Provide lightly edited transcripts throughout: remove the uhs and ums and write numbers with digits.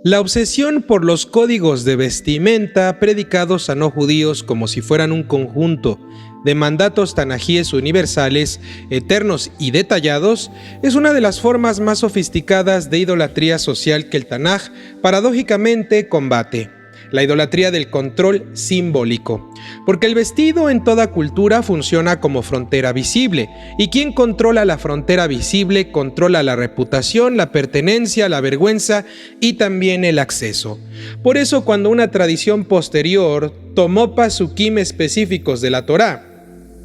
La obsesión por los códigos de vestimenta predicados a no judíos como si fueran un conjunto de mandatos tanajíes universales, eternos y detallados, es una de las formas más sofisticadas de idolatría social que el Tanaj paradójicamente combate. La idolatría del control simbólico, porque el vestido en toda cultura funciona como frontera visible, y quien controla la frontera visible controla la reputación, la pertenencia, la vergüenza y también el acceso. Por eso, cuando una tradición posterior tomó pasukim específicos de la Torá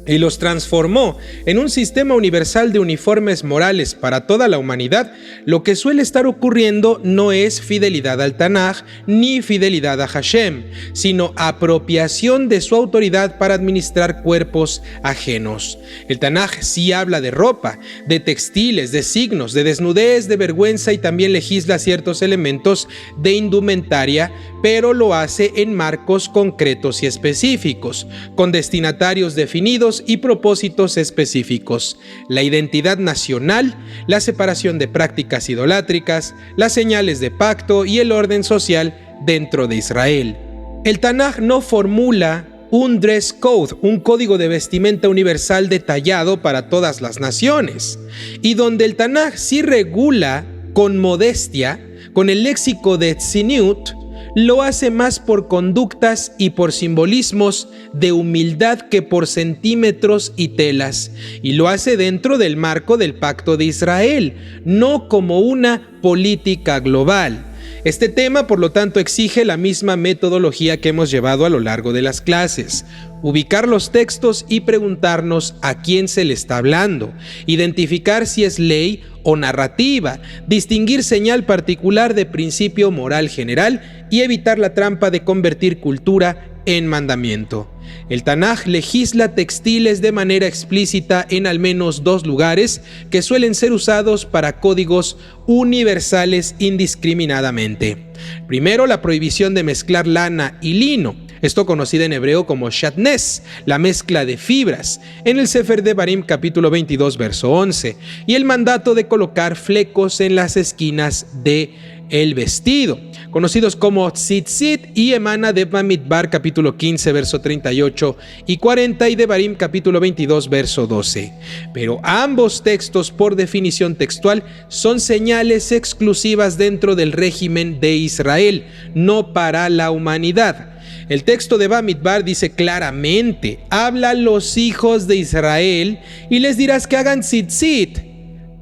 y los transformó en un sistema universal de uniformes morales para toda la humanidad, lo que suele estar ocurriendo no es fidelidad al Tanaj ni fidelidad a Hashem, sino apropiación de su autoridad para administrar cuerpos ajenos. El Tanaj sí habla de ropa, de textiles, de signos, de desnudez, de vergüenza y también legisla ciertos elementos de indumentaria, pero lo hace en marcos concretos y específicos, con destinatarios definidos y propósitos específicos: la identidad nacional, la separación de prácticas idolátricas, las señales de pacto y el orden social dentro de Israel. El Tanaj no formula un dress code, un código de vestimenta universal detallado para todas las naciones, y donde el Tanaj sí regula con modestia, con el léxico de tzniut, lo hace más por conductas y por simbolismos de humildad que por centímetros y telas, y lo hace dentro del marco del Pacto de Israel, no como una política global. Este tema, por lo tanto, exige la misma metodología que hemos llevado a lo largo de las clases: ubicar los textos y preguntarnos a quién se le está hablando, identificar si es ley o narrativa, distinguir señal particular de principio moral general y evitar la trampa de convertir cultura en mandamiento. El Tanaj legisla textiles de manera explícita en al menos 2 lugares que suelen ser usados para códigos universales indiscriminadamente. Primero, la prohibición de mezclar lana y lino, esto conocida en hebreo como shatnez, la mezcla de fibras, en el Sefer Devarim capítulo 22 verso 11, y el mandato de colocar flecos en las esquinas de el vestido, conocidos como tzitzit, y emana de Bamidbar capítulo 15 verso 38 y 40 y Devarim capítulo 22 verso 12. Pero ambos textos, por definición textual, son señales exclusivas dentro del régimen de Israel, no para la humanidad. El texto de Bamidbar dice claramente: habla a los hijos de Israel y les dirás que hagan tzitzit,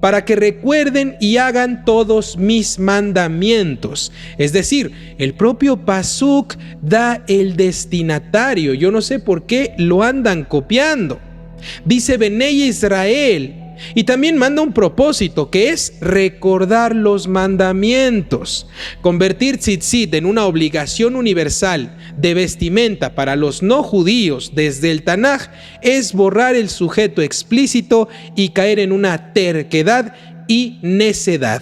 para que recuerden y hagan todos mis mandamientos. Es decir, el propio pasuk da el destinatario. Yo no sé por qué lo andan copiando. Dice Benei Israel, y también manda un propósito, que es recordar los mandamientos. Convertir tzitzit en una obligación universal de vestimenta para los no judíos desde el Tanaj es borrar el sujeto explícito y caer en una terquedad y necedad.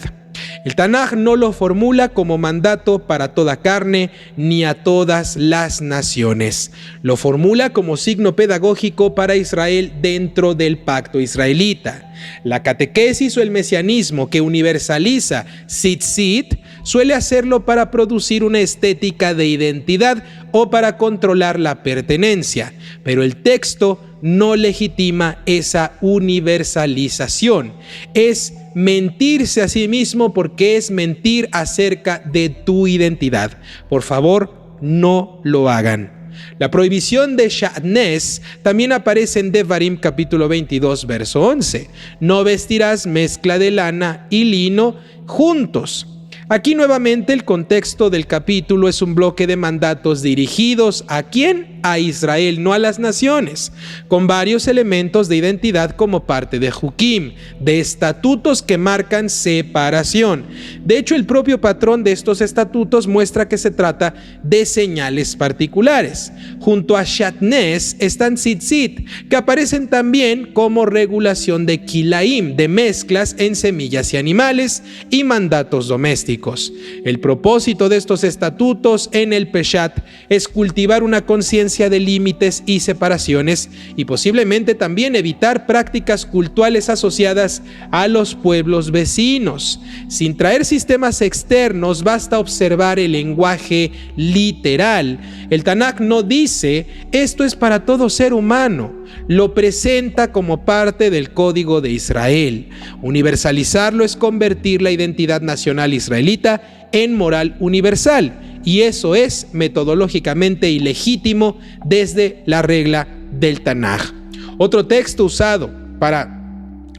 El Tanaj no lo formula como mandato para toda carne ni a todas las naciones. Lo formula como signo pedagógico para Israel dentro del pacto israelita. La catequesis o el mesianismo que universaliza tzitzit suele hacerlo para producir una estética de identidad o para controlar la pertenencia, pero el texto no legitima esa universalización. Es mentirse a sí mismo, porque es mentir acerca de tu identidad. Por favor, no lo hagan. La prohibición de shatnez también aparece en Devarim capítulo 22 verso 11. No vestirás mezcla de lana y lino juntos. Aquí nuevamente el contexto del capítulo es un bloque de mandatos dirigidos ¿a quién? A Israel, no a las naciones, con varios elementos de identidad como parte de Jukim, de estatutos que marcan separación. De hecho, el propio patrón de estos estatutos muestra que se trata de señales particulares. Junto a shatnez están tzitzit, que aparecen también como regulación de kilaim, de mezclas en semillas y animales, y mandatos domésticos. El propósito de estos estatutos en el Peshat es cultivar una conciencia ausencia de límites y separaciones, y posiblemente también evitar prácticas cultuales asociadas a los pueblos vecinos. Sin traer sistemas externos, basta observar el lenguaje literal. El Tanaj no dice esto es para todo ser humano, lo presenta como parte del código de Israel. Universalizarlo es convertir la identidad nacional israelita en moral universal, y eso es metodológicamente ilegítimo desde la regla del Tanaj. Otro texto usado para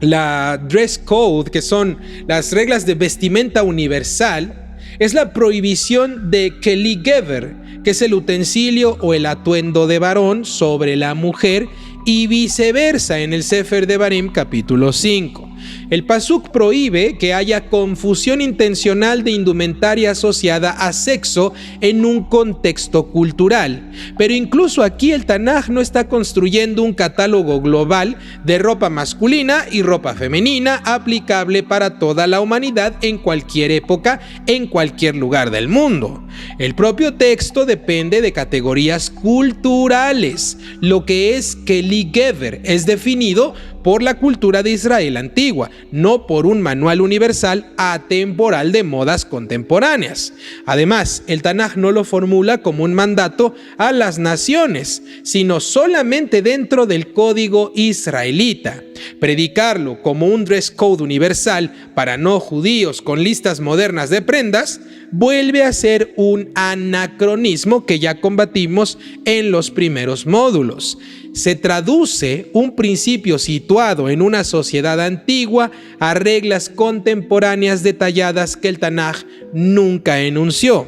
la dress code, que son las reglas de vestimenta universal, es la prohibición de keli gever, que es el utensilio o el atuendo de varón sobre la mujer, y viceversa en el Sefer Devarim capítulo 5. El pasuk prohíbe que haya confusión intencional de indumentaria asociada a sexo en un contexto cultural. Pero incluso aquí el Tanaj no está construyendo un catálogo global de ropa masculina y ropa femenina aplicable para toda la humanidad en cualquier época, en cualquier lugar del mundo. El propio texto depende de categorías culturales. Lo que es keli gever es definido por la cultura de Israel antigua, no por un manual universal atemporal de modas contemporáneas. Además, el Tanaj no lo formula como un mandato a las naciones, sino solamente dentro del código israelita. Predicarlo como un dress code universal para no judíos con listas modernas de prendas vuelve a ser un anacronismo que ya combatimos en los primeros módulos. Se traduce un principio situado en una sociedad antigua a reglas contemporáneas detalladas que el Tanaj nunca enunció.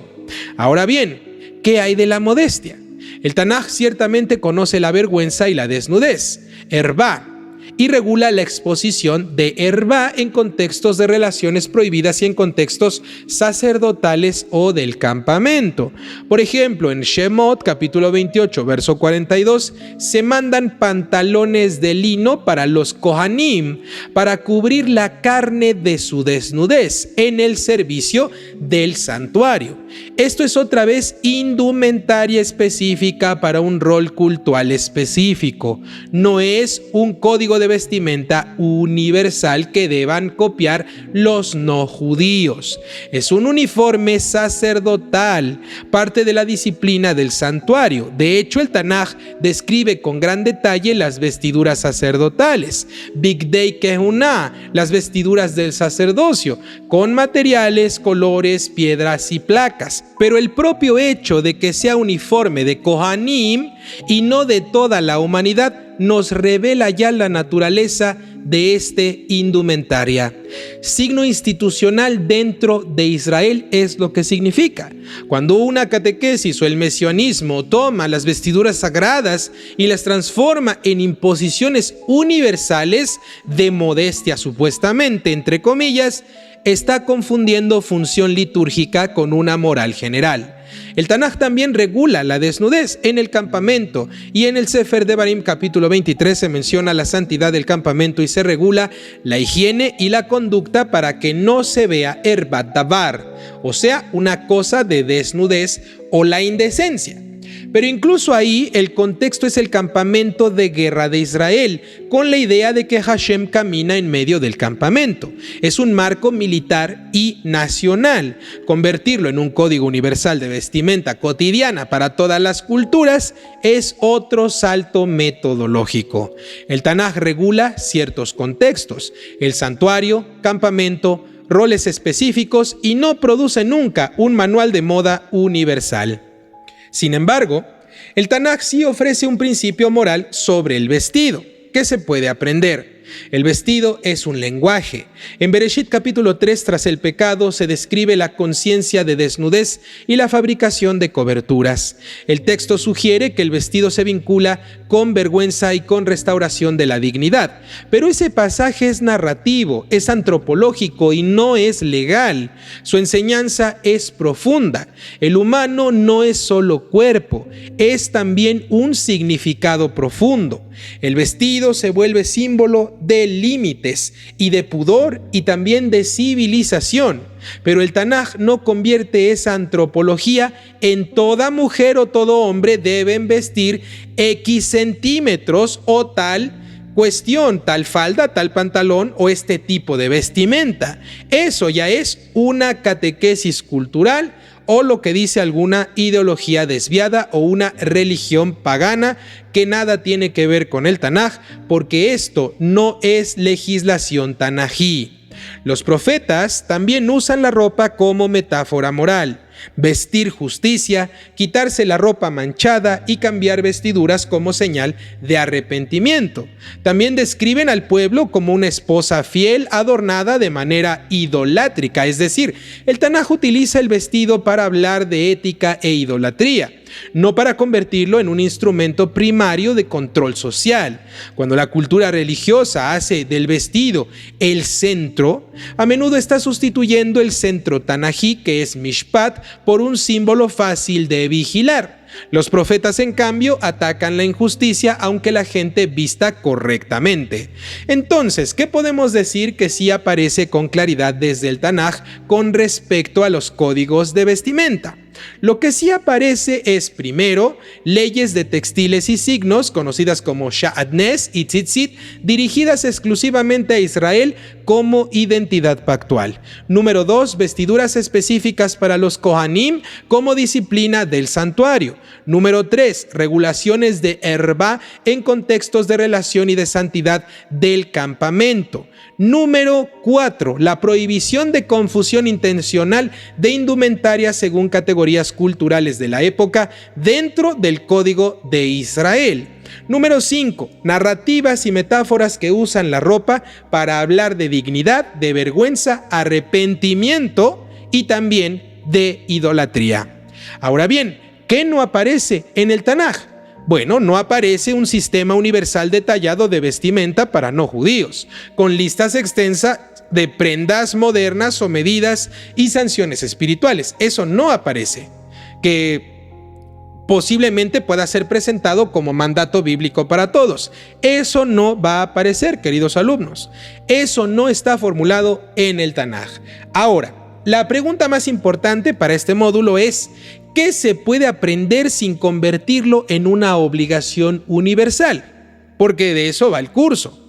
Ahora bien, ¿qué hay de la modestia? El Tanaj ciertamente conoce la vergüenza y la desnudez, ervá, y regula la exposición de ervá en contextos de relaciones prohibidas y en contextos sacerdotales o del campamento. Por ejemplo, en Shemot, capítulo 28, verso 42, se mandan pantalones de lino para los Kohanim para cubrir la carne de su desnudez en el servicio del santuario. Esto es otra vez indumentaria específica para un rol cultural específico. No es un código de vestimenta universal que deban copiar los no judíos. Es un uniforme sacerdotal, parte de la disciplina del santuario. De hecho, el Tanaj describe con gran detalle las vestiduras sacerdotales, Bigdei Kehunah, las vestiduras del sacerdocio, con materiales, colores, piedras y placas. Pero el propio hecho de que sea uniforme de Kohanim y no de toda la humanidad nos revela ya la naturaleza de este indumentaria. Signo institucional dentro de Israel es lo que significa. Cuando una catequesis o el mesianismo toma las vestiduras sagradas y las transforma en imposiciones universales de modestia supuestamente, entre comillas, está confundiendo función litúrgica con una moral general. El Tanaj también regula la desnudez en el campamento, y en el Sefer Devarim capítulo 23 se menciona la santidad del campamento y se regula la higiene y la conducta para que no se vea erbat davar, o sea, una cosa de desnudez o la indecencia. Pero incluso ahí el contexto es el campamento de guerra de Israel, con la idea de que Hashem camina en medio del campamento. Es un marco militar y nacional. Convertirlo en un código universal de vestimenta cotidiana para todas las culturas es otro salto metodológico. El Tanaj regula ciertos contextos: el santuario, campamento, roles específicos, y no produce nunca un manual de moda universal. Sin embargo, el Tanaj sí ofrece un principio moral sobre el vestido, que se puede aprender. El vestido es un lenguaje. En Bereshit capítulo 3, tras el pecado, se describe la conciencia de desnudez y la fabricación de coberturas. El texto sugiere que el vestido se vincula con vergüenza y con restauración de la dignidad. Pero ese pasaje es narrativo, es antropológico y no es legal. Su enseñanza es profunda. El humano no es solo cuerpo, es también un significado profundo. El vestido se vuelve símbolo de límites y de pudor y también de civilización. Pero el Tanaj no convierte esa antropología en toda mujer o todo hombre deben vestir X centímetros o tal cuestión, tal falda, tal pantalón o este tipo de vestimenta. Eso ya es una catequesis cultural o lo que dice alguna ideología desviada o una religión pagana que nada tiene que ver con el Tanaj, porque esto no es legislación tanají. Los profetas también usan la ropa como metáfora moral. Vestir justicia, quitarse la ropa manchada y cambiar vestiduras como señal de arrepentimiento. También describen al pueblo como una esposa fiel adornada de manera idolátrica, es decir, el Tanaj utiliza el vestido para hablar de ética e idolatría, no para convertirlo en un instrumento primario de control social. Cuando la cultura religiosa hace del vestido el centro, a menudo está sustituyendo el centro tanají, que es Mishpat, por un símbolo fácil de vigilar. Los profetas, en cambio, atacan la injusticia aunque la gente vista correctamente. Entonces, ¿qué podemos decir que sí aparece con claridad desde el Tanaj con respecto a los códigos de vestimenta? Lo que sí aparece es, primero, leyes de textiles y signos, conocidas como Sha'atnes y Tzitzit, dirigidas exclusivamente a Israel como identidad pactual. Número 2, vestiduras específicas para los Kohanim como disciplina del santuario. Número 3, regulaciones de Herba en contextos de relación y de santidad del campamento. Número 4, la prohibición de confusión intencional de indumentaria según categorías culturales de la época dentro del Código de Israel. Número 5, narrativas y metáforas que usan la ropa para hablar de dignidad, de vergüenza, arrepentimiento y también de idolatría. Ahora bien, ¿qué no aparece en el Tanaj? Bueno, no aparece un sistema universal detallado de vestimenta para no judíos, con listas extensas de prendas modernas o medidas y sanciones espirituales. Eso no aparece, que posiblemente pueda ser presentado como mandato bíblico para todos. Eso no va a aparecer, queridos alumnos. Eso no está formulado en el Tanaj. Ahora, la pregunta más importante para este módulo es: ¿qué se puede aprender sin convertirlo en una obligación universal? Porque de eso va el curso.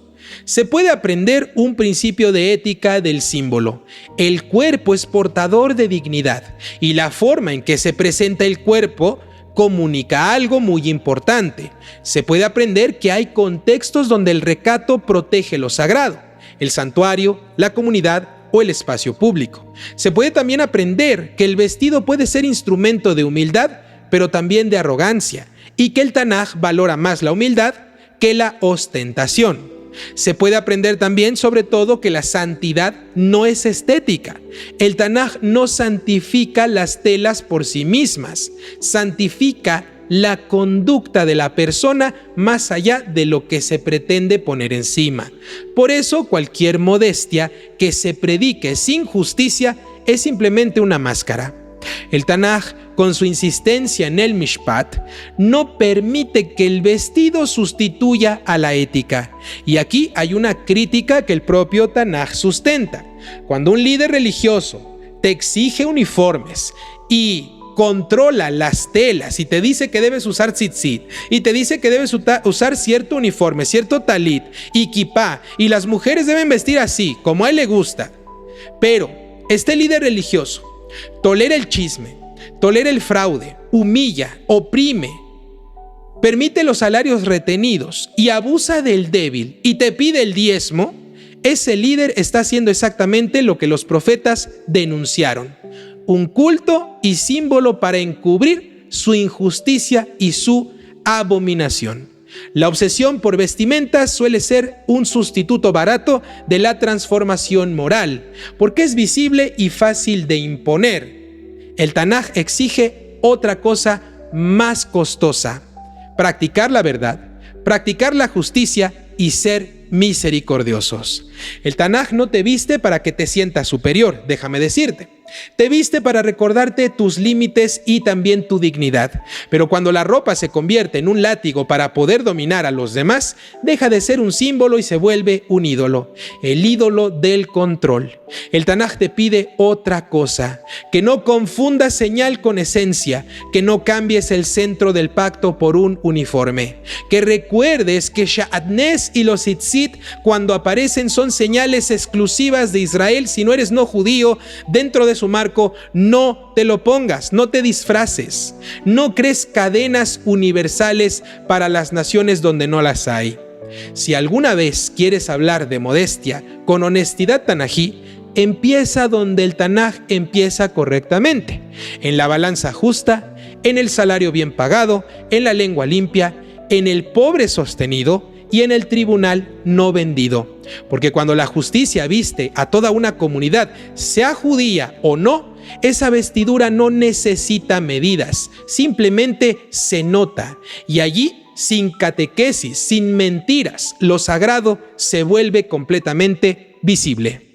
Se puede aprender un principio de ética del símbolo. El cuerpo es portador de dignidad y la forma en que se presenta el cuerpo comunica algo muy importante. Se puede aprender que hay contextos donde el recato protege lo sagrado, el santuario, la comunidad o el espacio público. Se puede también aprender que el vestido puede ser instrumento de humildad, pero también de arrogancia, y que el Tanaj valora más la humildad que la ostentación. Se puede aprender también, sobre todo, que la santidad no es estética. El Tanaj no santifica las telas por sí mismas, santifica la conducta de la persona más allá de lo que se pretende poner encima. Por eso, cualquier modestia que se predique sin justicia es simplemente una máscara. El Tanaj, con su insistencia en el Mishpat, no permite que el vestido sustituya a la ética. Y aquí hay una crítica que el propio Tanaj sustenta. Cuando un líder religioso te exige uniformes y controla las telas y te dice que debes usar tzitzit y te dice que debes usar cierto uniforme, cierto talit y kipá, y las mujeres deben vestir así, como a él le gusta, pero este líder religioso tolera el chisme, tolera el fraude, humilla, oprime, permite los salarios retenidos y abusa del débil y te pide el diezmo, ese líder está haciendo exactamente lo que los profetas denunciaron: un culto y símbolo para encubrir su injusticia y su abominación. La obsesión por vestimentas suele ser un sustituto barato de la transformación moral, porque es visible y fácil de imponer. El Tanaj exige otra cosa más costosa: practicar la verdad, practicar la justicia y ser misericordiosos. El Tanaj no te viste para que te sientas superior, déjame decirte. Te viste para recordarte tus límites y también tu dignidad. Pero cuando la ropa se convierte en un látigo para poder dominar a los demás, deja de ser un símbolo y se vuelve un ídolo. El ídolo del control. El Tanaj te pide otra cosa: que no confundas señal con esencia, que no cambies el centro del pacto por un uniforme, que recuerdes que Sha'atnes y los Tzitzit cuando aparecen son señales exclusivas de Israel. Si no eres no judío, dentro de su marco no te lo pongas, no te disfraces, no crees cadenas universales para las naciones donde no las hay. Si alguna vez quieres hablar de modestia con honestidad tanají, empieza donde el Tanaj empieza correctamente: en la balanza justa, en el salario bien pagado, en la lengua limpia, en el pobre sostenido y en el tribunal no vendido. Porque cuando la justicia viste a toda una comunidad, sea judía o no, esa vestidura no necesita medidas, simplemente se nota. Y allí, sin catequesis, sin mentiras, lo sagrado se vuelve completamente visible.